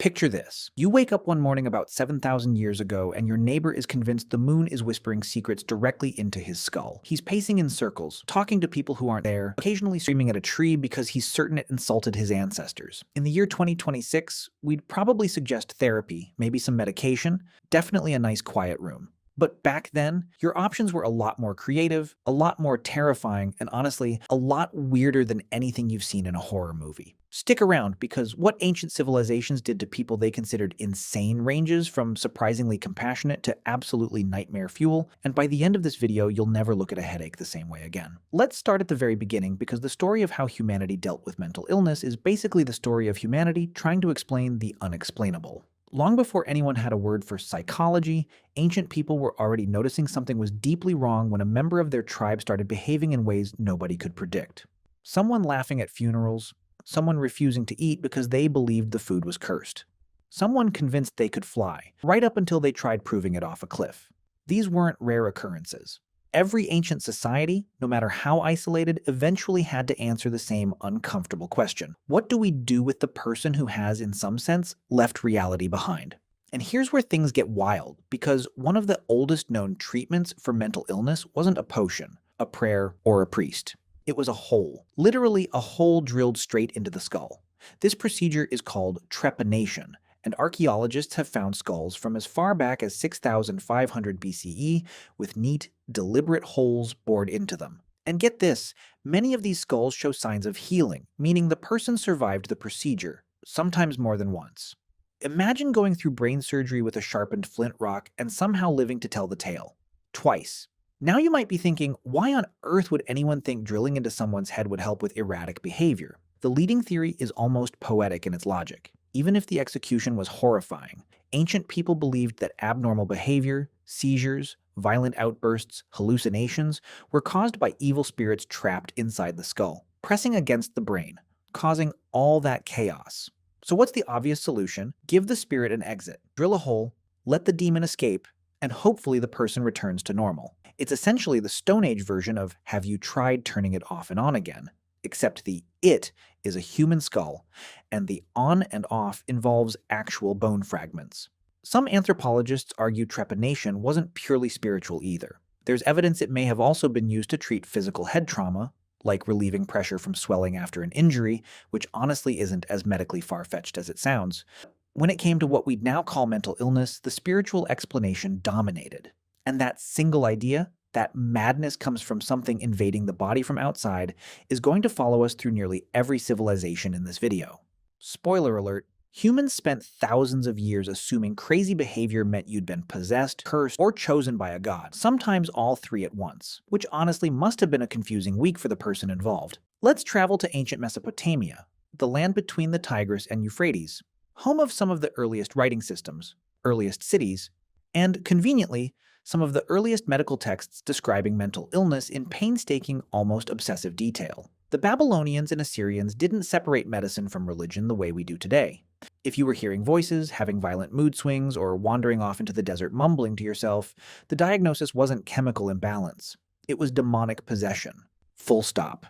Picture this. You wake up one morning about 7,000 years ago, and your neighbor is convinced the moon is whispering secrets directly into his skull. He's pacing in circles, talking to people who aren't there, occasionally screaming at a tree because he's certain it insulted his ancestors. In the year 2026, we'd probably suggest therapy, maybe some medication, definitely a nice quiet room. But back then, your options were a lot more creative, a lot more terrifying, and honestly, a lot weirder than anything you've seen in a horror movie. Stick around, because what ancient civilizations did to people they considered insane ranges from surprisingly compassionate to absolutely nightmare fuel, and by the end of this video, you'll never look at a headache the same way again. Let's start at the very beginning, because the story of how humanity dealt with mental illness is basically the story of humanity trying to explain the unexplainable. Long before anyone had a word for psychology, ancient people were already noticing something was deeply wrong when a member of their tribe started behaving in ways nobody could predict. Someone laughing at funerals, someone refusing to eat because they believed the food was cursed. Someone convinced they could fly, right up until they tried proving it off a cliff. These weren't rare occurrences. Every ancient society, no matter how isolated, eventually had to answer the same uncomfortable question. What do we do with the person who has, in some sense, left reality behind? And here's where things get wild, because one of the oldest known treatments for mental illness wasn't a potion, a prayer, or a priest. It was a hole, literally a hole drilled straight into the skull. This procedure is called trepanation, and archaeologists have found skulls from as far back as 6,500 BCE with neat, deliberate holes bored into them. And get this, many of these skulls show signs of healing, meaning the person survived the procedure, sometimes more than once. Imagine going through brain surgery with a sharpened flint rock and somehow living to tell the tale. Twice. Now you might be thinking, why on earth would anyone think drilling into someone's head would help with erratic behavior? The leading theory is almost poetic in its logic. Even if the execution was horrifying, ancient people believed that abnormal behavior, seizures, violent outbursts, hallucinations were caused by evil spirits trapped inside the skull, pressing against the brain, causing all that chaos. So what's the obvious solution? Give the spirit an exit, drill a hole, let the demon escape, and hopefully the person returns to normal. It's essentially the Stone Age version of "Have you tried turning it off and on again?" Except the "it" is a human skull, and the "on and off" involves actual bone fragments. Some anthropologists argue trepanation wasn't purely spiritual either. There's evidence it may have also been used to treat physical head trauma, like relieving pressure from swelling after an injury, which honestly isn't as medically far-fetched as it sounds. When it came to what we'd now call mental illness, the spiritual explanation dominated. And that single idea, that madness comes from something invading the body from outside, is going to follow us through nearly every civilization in this video. Spoiler alert, humans spent thousands of years assuming crazy behavior meant you'd been possessed, cursed, or chosen by a god, sometimes all three at once, which honestly must have been a confusing week for the person involved. Let's travel to ancient Mesopotamia, the land between the Tigris and Euphrates, home of some of the earliest writing systems, earliest cities, and, conveniently, some of the earliest medical texts describing mental illness in painstaking, almost obsessive detail. The Babylonians and Assyrians didn't separate medicine from religion the way we do today. If you were hearing voices, having violent mood swings, or wandering off into the desert mumbling to yourself, the diagnosis wasn't chemical imbalance. It was demonic possession. Full stop.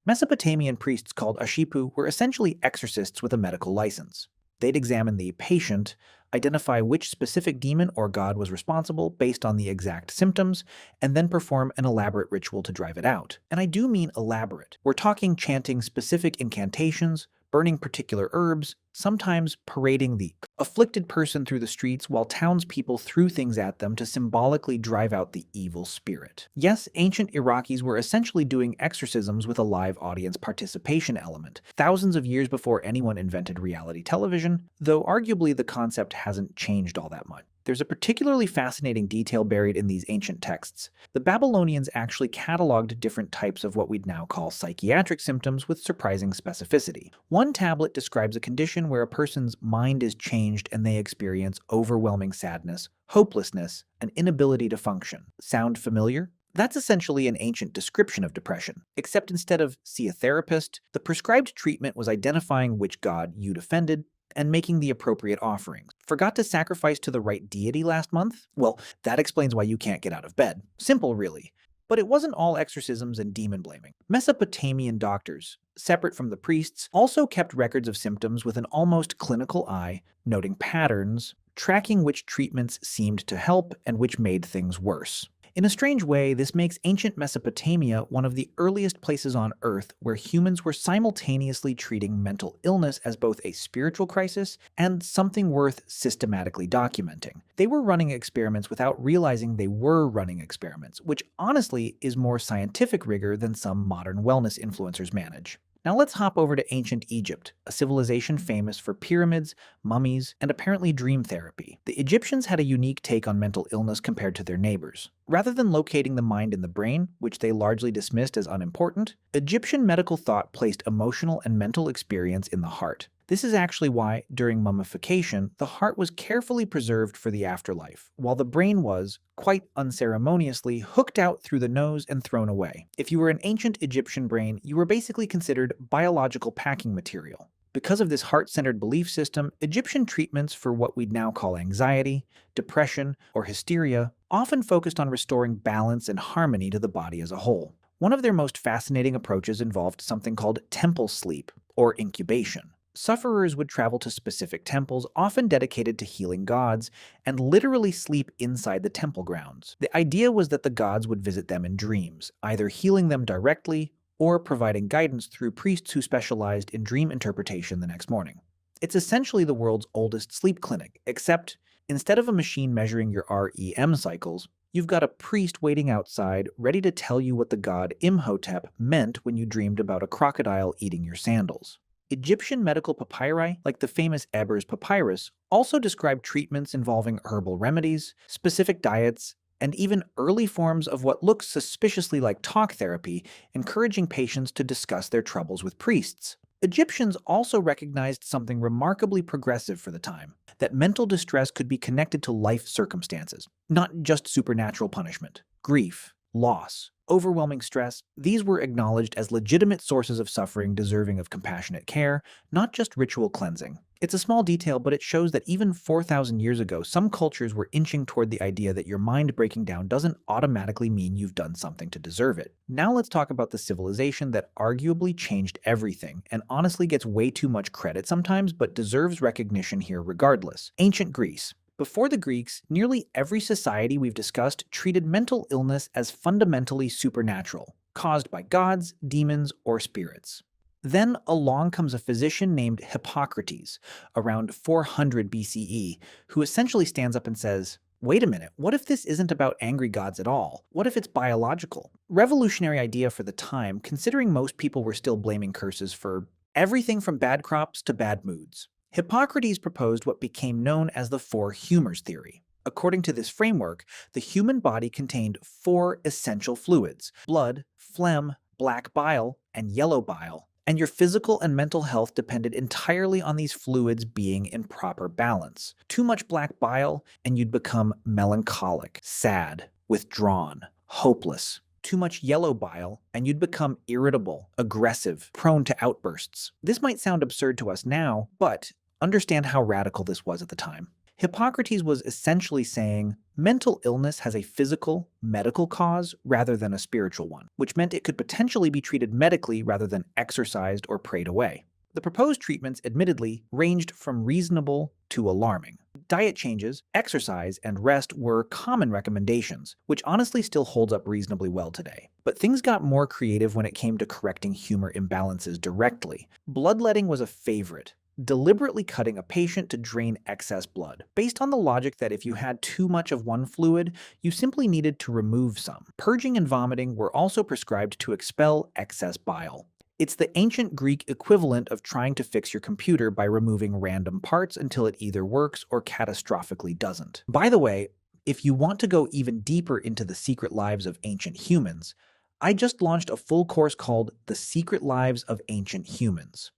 Mesopotamian priests called ashipu were essentially exorcists with a medical license. They'd examine the patient, identify which specific demon or god was responsible based on the exact symptoms, and then perform an elaborate ritual to drive it out. And I do mean elaborate. We're talking chanting specific incantations, burning particular herbs, sometimes parading the afflicted person through the streets while townspeople threw things at them to symbolically drive out the evil spirit. Yes, ancient Iraqis were essentially doing exorcisms with a live audience participation element, thousands of years before anyone invented reality television, though arguably the concept hasn't changed all that much. There's a particularly fascinating detail buried in these ancient texts. The Babylonians actually cataloged different types of what we'd now call psychiatric symptoms with surprising specificity. One tablet describes a condition where a person's mind is changed and they experience overwhelming sadness, hopelessness, and inability to function. Sound familiar? That's essentially an ancient description of depression, except instead of "see a therapist," the prescribed treatment was identifying which god you'd offended and making the appropriate offerings. Forgot to sacrifice to the right deity last month? Well, that explains why you can't get out of bed. Simple, really. But it wasn't all exorcisms and demon blaming. Mesopotamian doctors, separate from the priests, also kept records of symptoms with an almost clinical eye, noting patterns, tracking which treatments seemed to help and which made things worse. In a strange way, this makes ancient Mesopotamia one of the earliest places on Earth where humans were simultaneously treating mental illness as both a spiritual crisis and something worth systematically documenting. They were running experiments without realizing they were running experiments, which honestly is more scientific rigor than some modern wellness influencers manage. Now let's hop over to ancient Egypt, a civilization famous for pyramids, mummies, and apparently dream therapy. The Egyptians had a unique take on mental illness compared to their neighbors. Rather than locating the mind in the brain, which they largely dismissed as unimportant, Egyptian medical thought placed emotional and mental experience in the heart. This is actually why, during mummification, the heart was carefully preserved for the afterlife, while the brain was, quite unceremoniously, hooked out through the nose and thrown away. If you were an ancient Egyptian brain, you were basically considered biological packing material. Because of this heart-centered belief system, Egyptian treatments for what we'd now call anxiety, depression, or hysteria often focused on restoring balance and harmony to the body as a whole. One of their most fascinating approaches involved something called temple sleep, or incubation. Sufferers would travel to specific temples, often dedicated to healing gods, and literally sleep inside the temple grounds. The idea was that the gods would visit them in dreams, either healing them directly or providing guidance through priests who specialized in dream interpretation the next morning. It's essentially the world's oldest sleep clinic, except instead of a machine measuring your REM cycles, you've got a priest waiting outside, ready to tell you what the god Imhotep meant when you dreamed about a crocodile eating your sandals. Egyptian medical papyri, like the famous Ebers papyrus, also describe treatments involving herbal remedies, specific diets, and even early forms of what looks suspiciously like talk therapy, encouraging patients to discuss their troubles with priests. Egyptians also recognized something remarkably progressive for the time, that mental distress could be connected to life circumstances, not just supernatural punishment. Grief, loss, overwhelming stress, these were acknowledged as legitimate sources of suffering deserving of compassionate care, not just ritual cleansing. It's a small detail, but it shows that even 4,000 years ago, some cultures were inching toward the idea that your mind breaking down doesn't automatically mean you've done something to deserve it. Now let's talk about the civilization that arguably changed everything, and honestly gets way too much credit sometimes, but deserves recognition here regardless. Ancient Greece. Before the Greeks, nearly every society we've discussed treated mental illness as fundamentally supernatural, caused by gods, demons, or spirits. Then along comes a physician named Hippocrates, around 400 BCE, who essentially stands up and says, "Wait a minute, what if this isn't about angry gods at all? What if it's biological?" Revolutionary idea for the time, considering most people were still blaming curses for everything from bad crops to bad moods. Hippocrates proposed what became known as the four humors theory. According to this framework, the human body contained four essential fluids: blood, phlegm, black bile, and yellow bile, and your physical and mental health depended entirely on these fluids being in proper balance. Too much black bile, and you'd become melancholic, sad, withdrawn, hopeless. Too much yellow bile, and you'd become irritable, aggressive, prone to outbursts. This might sound absurd to us now, but understand how radical this was at the time. Hippocrates was essentially saying mental illness has a physical, medical cause rather than a spiritual one, which meant it could potentially be treated medically rather than exorcised or prayed away. The proposed treatments, admittedly, ranged from reasonable to alarming. Diet changes, exercise, and rest were common recommendations, which honestly still holds up reasonably well today. But things got more creative when it came to correcting humor imbalances directly. Bloodletting was a favorite, deliberately cutting a patient to drain excess blood, based on the logic that if you had too much of one fluid, you simply needed to remove some. Purging and vomiting were also prescribed to expel excess bile. It's the ancient Greek equivalent of trying to fix your computer by removing random parts until it either works or catastrophically doesn't. By the way, if you want to go even deeper into the secret lives of ancient humans, I just launched a full course called The Secret Lives of Ancient Humans.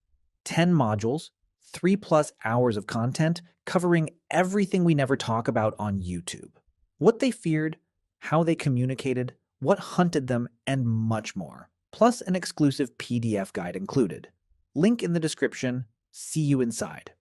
10 modules, 3+ hours of content covering everything we never talk about on YouTube. What they feared, how they communicated, what hunted them, and much more. Plus an exclusive PDF guide included. Link in the description. See you inside.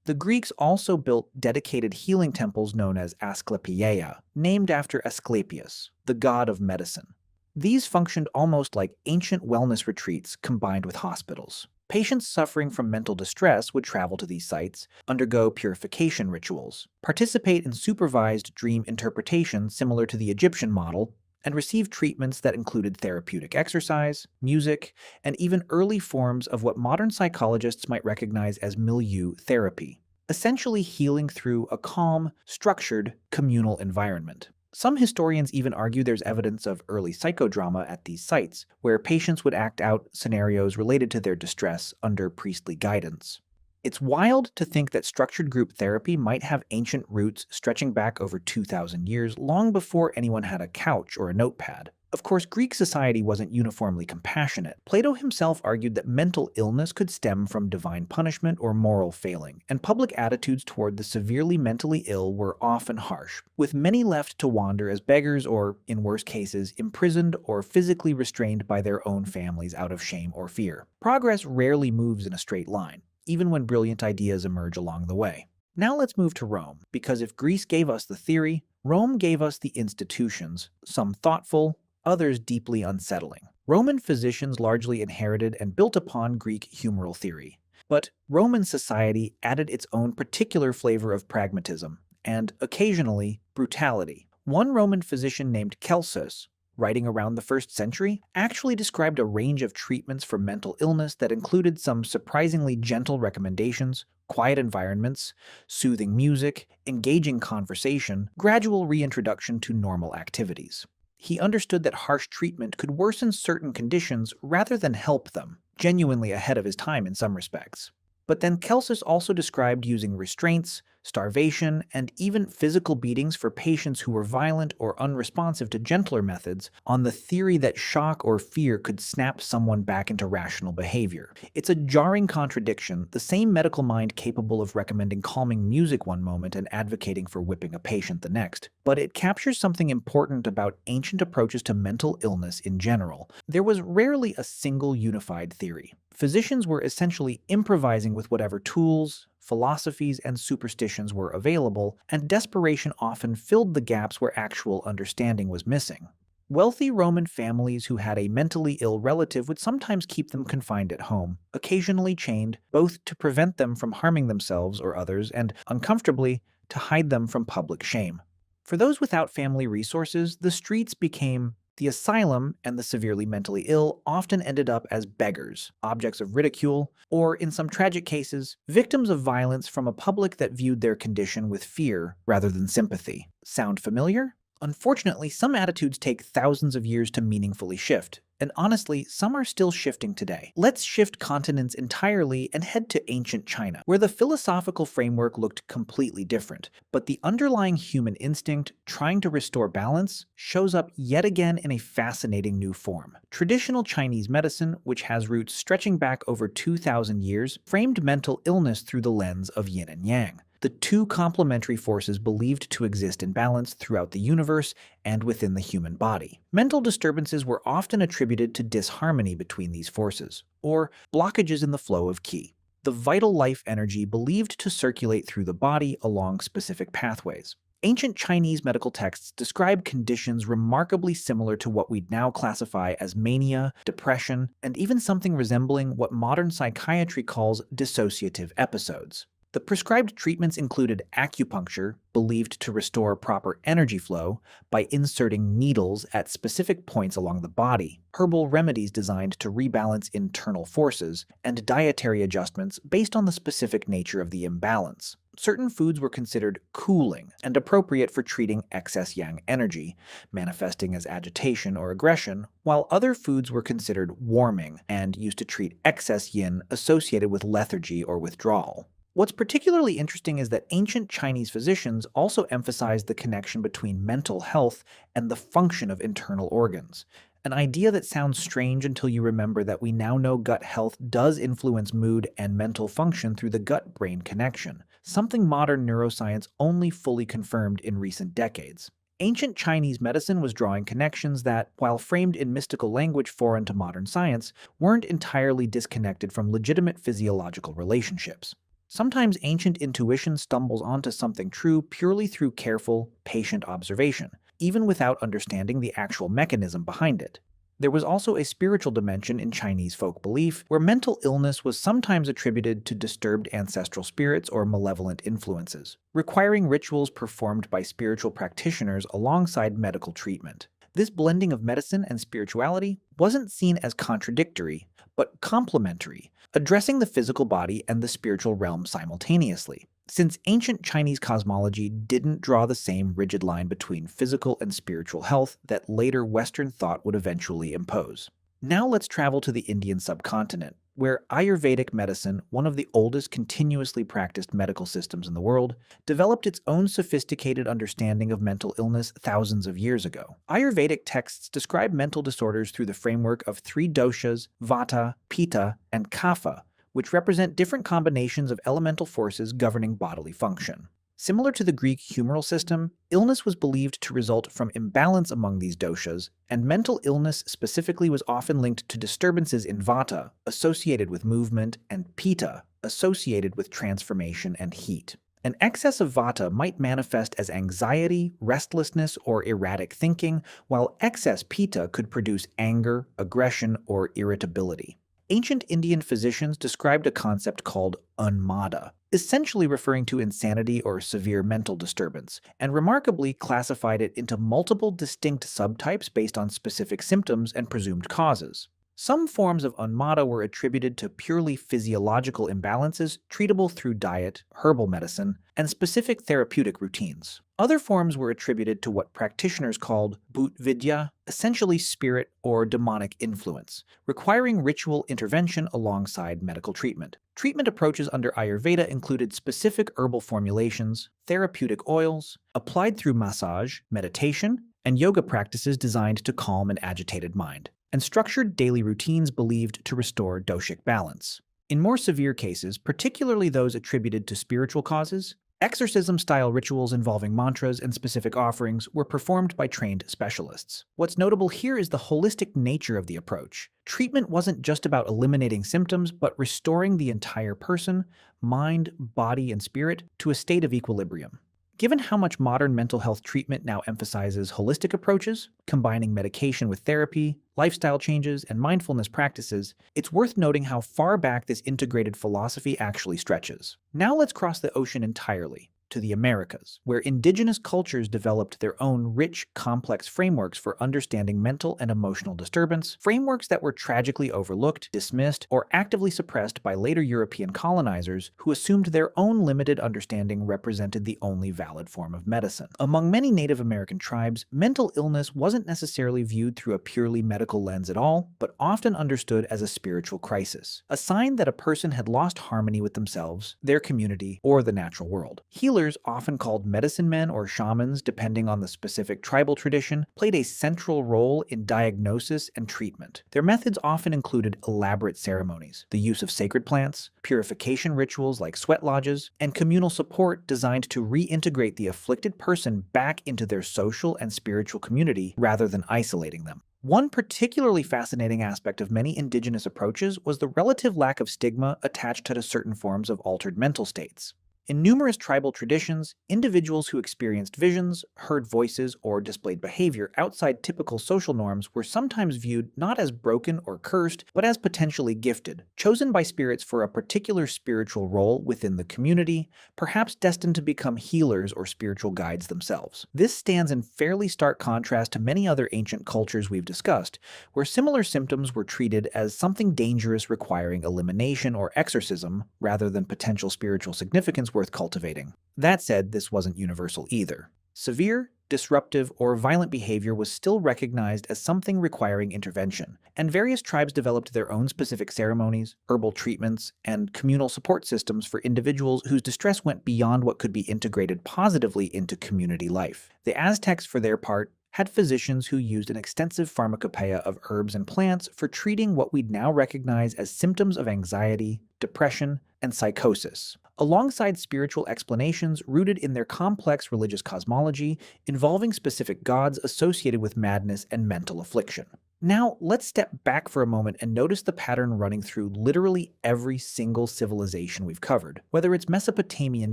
The Greeks also built dedicated healing temples known as Asclepieia, named after Asclepius, the god of medicine. These functioned almost like ancient wellness retreats combined with hospitals. Patients suffering from mental distress would travel to these sites, undergo purification rituals, participate in supervised dream interpretation similar to the Egyptian model, and receive treatments that included therapeutic exercise, music, and even early forms of what modern psychologists might recognize as milieu therapy, essentially healing through a calm, structured, communal environment. Some historians even argue there's evidence of early psychodrama at these sites, where patients would act out scenarios related to their distress under priestly guidance. It's wild to think that structured group therapy might have ancient roots stretching back over 2,000 years, long before anyone had a couch or a notepad. Of course, Greek society wasn't uniformly compassionate. Plato himself argued that mental illness could stem from divine punishment or moral failing, and public attitudes toward the severely mentally ill were often harsh, with many left to wander as beggars or, in worse cases, imprisoned or physically restrained by their own families out of shame or fear. Progress rarely moves in a straight line, even when brilliant ideas emerge along the way. Now let's move to Rome, because if Greece gave us the theory, Rome gave us the institutions, some thoughtful, others deeply unsettling. Roman physicians largely inherited and built upon Greek humoral theory, but Roman society added its own particular flavor of pragmatism and, occasionally, brutality. One Roman physician named Celsus, writing around the 1st century, actually described a range of treatments for mental illness that included some surprisingly gentle recommendations, quiet environments, soothing music, engaging conversation, gradual reintroduction to normal activities. He understood that harsh treatment could worsen certain conditions rather than help them, genuinely ahead of his time in some respects. But then Celsus also described using restraints, starvation, and even physical beatings for patients who were violent or unresponsive to gentler methods, on the theory that shock or fear could snap someone back into rational behavior. It's a jarring contradiction, the same medical mind capable of recommending calming music one moment and advocating for whipping a patient the next. But it captures something important about ancient approaches to mental illness in general. There was rarely a single unified theory. Physicians were essentially improvising with whatever tools, philosophies, and superstitions were available, and desperation often filled the gaps where actual understanding was missing. Wealthy Roman families who had a mentally ill relative would sometimes keep them confined at home, occasionally chained, both to prevent them from harming themselves or others, and, uncomfortably, to hide them from public shame. For those without family resources, the streets became the asylum, and the severely mentally ill often ended up as beggars, objects of ridicule, or, in some tragic cases, victims of violence from a public that viewed their condition with fear rather than sympathy. Sound familiar? Unfortunately, some attitudes take thousands of years to meaningfully shift, and honestly, some are still shifting today. Let's shift continents entirely and head to ancient China, where the philosophical framework looked completely different, but the underlying human instinct, trying to restore balance, shows up yet again in a fascinating new form. Traditional Chinese medicine, which has roots stretching back over 2,000 years, framed mental illness through the lens of yin and yang, the two complementary forces believed to exist in balance throughout the universe and within the human body. Mental disturbances were often attributed to disharmony between these forces, or blockages in the flow of qi, the vital life energy believed to circulate through the body along specific pathways. Ancient Chinese medical texts describe conditions remarkably similar to what we'd now classify as mania, depression, and even something resembling what modern psychiatry calls dissociative episodes. The prescribed treatments included acupuncture, believed to restore proper energy flow by inserting needles at specific points along the body, herbal remedies designed to rebalance internal forces, and dietary adjustments based on the specific nature of the imbalance. Certain foods were considered cooling and appropriate for treating excess yang energy, manifesting as agitation or aggression, while other foods were considered warming and used to treat excess yin associated with lethargy or withdrawal. What's particularly interesting is that ancient Chinese physicians also emphasized the connection between mental health and the function of internal organs, an idea that sounds strange until you remember that we now know gut health does influence mood and mental function through the gut-brain connection, something modern neuroscience only fully confirmed in recent decades. Ancient Chinese medicine was drawing connections that, while framed in mystical language foreign to modern science, weren't entirely disconnected from legitimate physiological relationships. Sometimes ancient intuition stumbles onto something true purely through careful, patient observation, even without understanding the actual mechanism behind it. There was also a spiritual dimension in Chinese folk belief, where mental illness was sometimes attributed to disturbed ancestral spirits or malevolent influences, requiring rituals performed by spiritual practitioners alongside medical treatment. This blending of medicine and spirituality wasn't seen as contradictory, but complementary, addressing the physical body and the spiritual realm simultaneously. Since ancient Chinese cosmology didn't draw the same rigid line between physical and spiritual health that later Western thought would eventually impose. Now let's travel to the Indian subcontinent, where Ayurvedic medicine, one of the oldest continuously practiced medical systems in the world, developed its own sophisticated understanding of mental illness thousands of years ago. Ayurvedic texts describe mental disorders through the framework of three doshas, vata, pitta, and kapha, which represent different combinations of elemental forces governing bodily function. Similar to the Greek humoral system, illness was believed to result from imbalance among these doshas, and mental illness specifically was often linked to disturbances in vata, associated with movement, and pitta, associated with transformation and heat. An excess of vata might manifest as anxiety, restlessness, or erratic thinking, while excess pitta could produce anger, aggression, or irritability. Ancient Indian physicians described a concept called unmada, essentially referring to insanity or severe mental disturbance, and remarkably classified it into multiple distinct subtypes based on specific symptoms and presumed causes. Some forms of unmada were attributed to purely physiological imbalances treatable through diet, herbal medicine, and specific therapeutic routines. Other forms were attributed to what practitioners called bhut vidya, essentially spirit or demonic influence, requiring ritual intervention alongside medical treatment. Treatment approaches under Ayurveda included specific herbal formulations, therapeutic oils, applied through massage, meditation, and yoga practices designed to calm an agitated mind, and structured daily routines believed to restore doshic balance. In more severe cases, particularly those attributed to spiritual causes, exorcism-style rituals involving mantras and specific offerings were performed by trained specialists. What's notable here is the holistic nature of the approach. Treatment wasn't just about eliminating symptoms, but restoring the entire person, mind, body, and spirit to a state of equilibrium. Given how much modern mental health treatment now emphasizes holistic approaches, combining medication with therapy, lifestyle changes, and mindfulness practices, it's worth noting how far back this integrated philosophy actually stretches. Now let's cross the ocean entirely, to the Americas, where indigenous cultures developed their own rich, complex frameworks for understanding mental and emotional disturbance, frameworks that were tragically overlooked, dismissed, or actively suppressed by later European colonizers who assumed their own limited understanding represented the only valid form of medicine. Among many Native American tribes, mental illness wasn't necessarily viewed through a purely medical lens at all, but often understood as a spiritual crisis, a sign that a person had lost harmony with themselves, their community, or the natural world. Healers, often called medicine men or shamans depending on the specific tribal tradition, played a central role in diagnosis and treatment. Their methods often included elaborate ceremonies, the use of sacred plants, purification rituals like sweat lodges, and communal support designed to reintegrate the afflicted person back into their social and spiritual community rather than isolating them. One particularly fascinating aspect of many indigenous approaches was the relative lack of stigma attached to certain forms of altered mental states. In numerous tribal traditions, individuals who experienced visions, heard voices, or displayed behavior outside typical social norms were sometimes viewed not as broken or cursed, but as potentially gifted, chosen by spirits for a particular spiritual role within the community, perhaps destined to become healers or spiritual guides themselves. This stands in fairly stark contrast to many other ancient cultures we've discussed, where similar symptoms were treated as something dangerous requiring elimination or exorcism, rather than potential spiritual significance worth cultivating. That said, this wasn't universal either. Severe, disruptive, or violent behavior was still recognized as something requiring intervention, and various tribes developed their own specific ceremonies, herbal treatments, and communal support systems for individuals whose distress went beyond what could be integrated positively into community life. The Aztecs, for their part, had physicians who used an extensive pharmacopoeia of herbs and plants for treating what we'd now recognize as symptoms of anxiety, depression, and psychosis, alongside spiritual explanations rooted in their complex religious cosmology involving specific gods associated with madness and mental affliction. Now, let's step back for a moment and notice the pattern running through literally every single civilization we've covered, whether it's Mesopotamian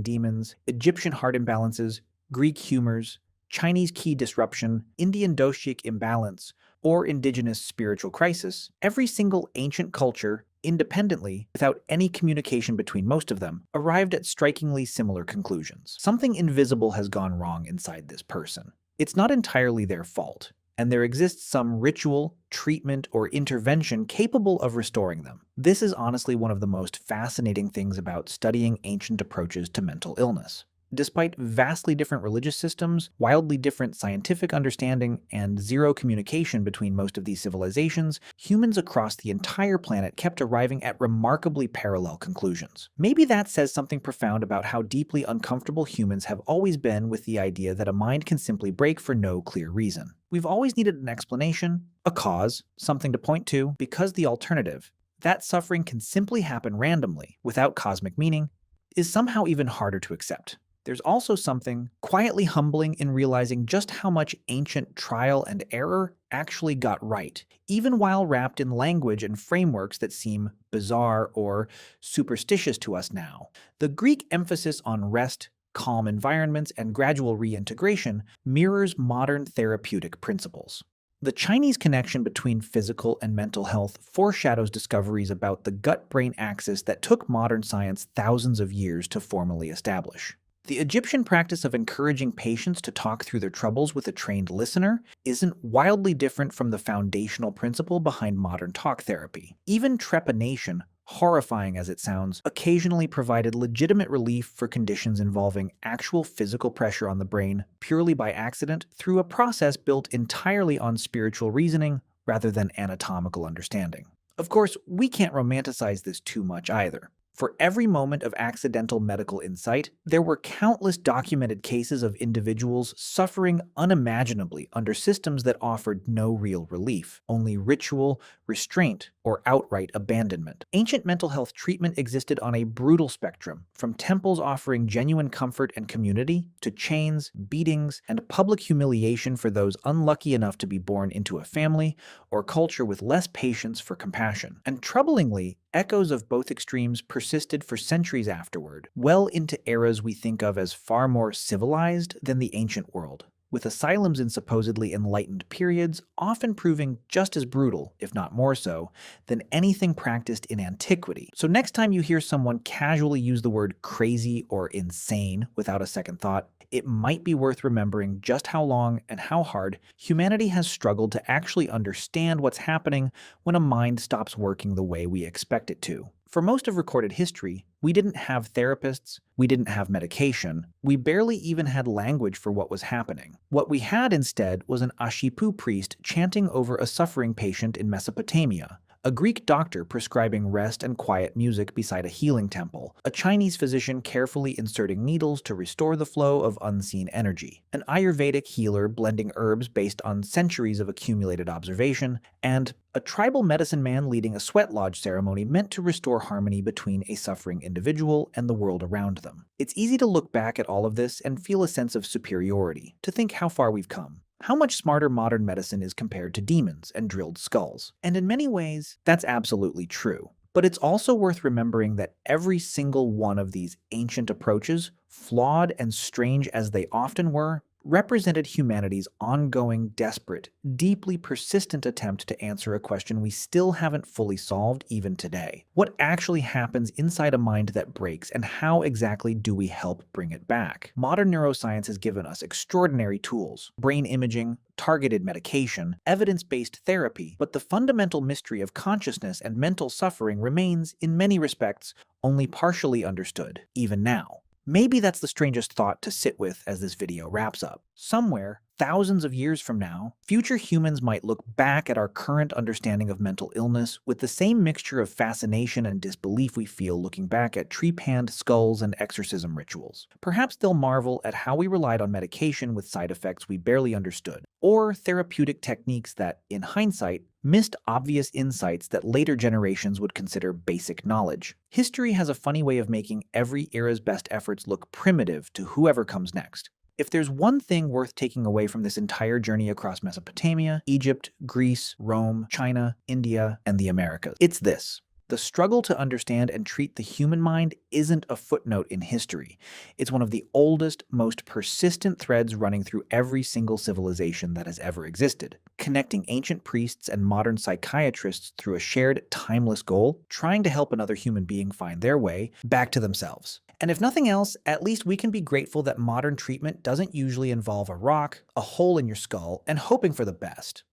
demons, Egyptian heart imbalances, Greek humors, Chinese key disruption, Indian doshic imbalance, or indigenous spiritual crisis, every single ancient culture, independently, without any communication between most of them, arrived at strikingly similar conclusions. Something invisible has gone wrong inside this person. It's not entirely their fault, and there exists some ritual, treatment, or intervention capable of restoring them. This is honestly one of the most fascinating things about studying ancient approaches to mental illness. Despite vastly different religious systems, wildly different scientific understanding, and zero communication between most of these civilizations, humans across the entire planet kept arriving at remarkably parallel conclusions. Maybe that says something profound about how deeply uncomfortable humans have always been with the idea that a mind can simply break for no clear reason. We've always needed an explanation, a cause, something to point to, because the alternative, that suffering can simply happen randomly, without cosmic meaning, is somehow even harder to accept. There's also something quietly humbling in realizing just how much ancient trial and error actually got right, even while wrapped in language and frameworks that seem bizarre or superstitious to us now. The Greek emphasis on rest, calm environments, and gradual reintegration mirrors modern therapeutic principles. The Chinese connection between physical and mental health foreshadows discoveries about the gut-brain axis that took modern science thousands of years to formally establish. The Egyptian practice of encouraging patients to talk through their troubles with a trained listener isn't wildly different from the foundational principle behind modern talk therapy. Even trepanation, horrifying as it sounds, occasionally provided legitimate relief for conditions involving actual physical pressure on the brain purely by accident through a process built entirely on spiritual reasoning rather than anatomical understanding. Of course, we can't romanticize this too much either. For every moment of accidental medical insight, there were countless documented cases of individuals suffering unimaginably under systems that offered no real relief, only ritual, restraint, or outright abandonment. Ancient mental health treatment existed on a brutal spectrum, from temples offering genuine comfort and community, to chains, beatings, and public humiliation for those unlucky enough to be born into a family or culture with less patience for compassion. And troublingly, echoes of both extremes persisted for centuries afterward, well into eras we think of as far more civilized than the ancient world, with asylums in supposedly enlightened periods often proving just as brutal, if not more so, than anything practiced in antiquity. So next time you hear someone casually use the word crazy or insane without a second thought, it might be worth remembering just how long and how hard humanity has struggled to actually understand what's happening when a mind stops working the way we expect it to. For most of recorded history, we didn't have therapists, we didn't have medication, we barely even had language for what was happening. What we had instead was an Ashipu priest chanting over a suffering patient in Mesopotamia, a Greek doctor prescribing rest and quiet music beside a healing temple, a Chinese physician carefully inserting needles to restore the flow of unseen energy, an Ayurvedic healer blending herbs based on centuries of accumulated observation, and a tribal medicine man leading a sweat lodge ceremony meant to restore harmony between a suffering individual and the world around them. It's easy to look back at all of this and feel a sense of superiority, to think how far we've come. How much smarter modern medicine is compared to demons and drilled skulls. And in many ways, that's absolutely true. But it's also worth remembering that every single one of these ancient approaches, flawed and strange as they often were, represented humanity's ongoing, desperate, deeply persistent attempt to answer a question we still haven't fully solved even today. What actually happens inside a mind that breaks, and how exactly do we help bring it back? Modern neuroscience has given us extraordinary tools: brain imaging, targeted medication, evidence-based therapy, but the fundamental mystery of consciousness and mental suffering remains, in many respects, only partially understood, even now. Maybe that's the strangest thought to sit with as this video wraps up. Somewhere, thousands of years from now, future humans might look back at our current understanding of mental illness with the same mixture of fascination and disbelief we feel looking back at trepanned skulls and exorcism rituals. Perhaps they'll marvel at how we relied on medication with side effects we barely understood, or therapeutic techniques that, in hindsight, missed obvious insights that later generations would consider basic knowledge. History has a funny way of making every era's best efforts look primitive to whoever comes next. If there's one thing worth taking away from this entire journey across Mesopotamia, Egypt, Greece, Rome, China, India, and the Americas, it's this. The struggle to understand and treat the human mind isn't a footnote in history. It's one of the oldest, most persistent threads running through every single civilization that has ever existed, connecting ancient priests and modern psychiatrists through a shared, timeless goal, trying to help another human being find their way back to themselves. And if nothing else, at least we can be grateful that modern treatment doesn't usually involve a rock, a hole in your skull, and hoping for the best.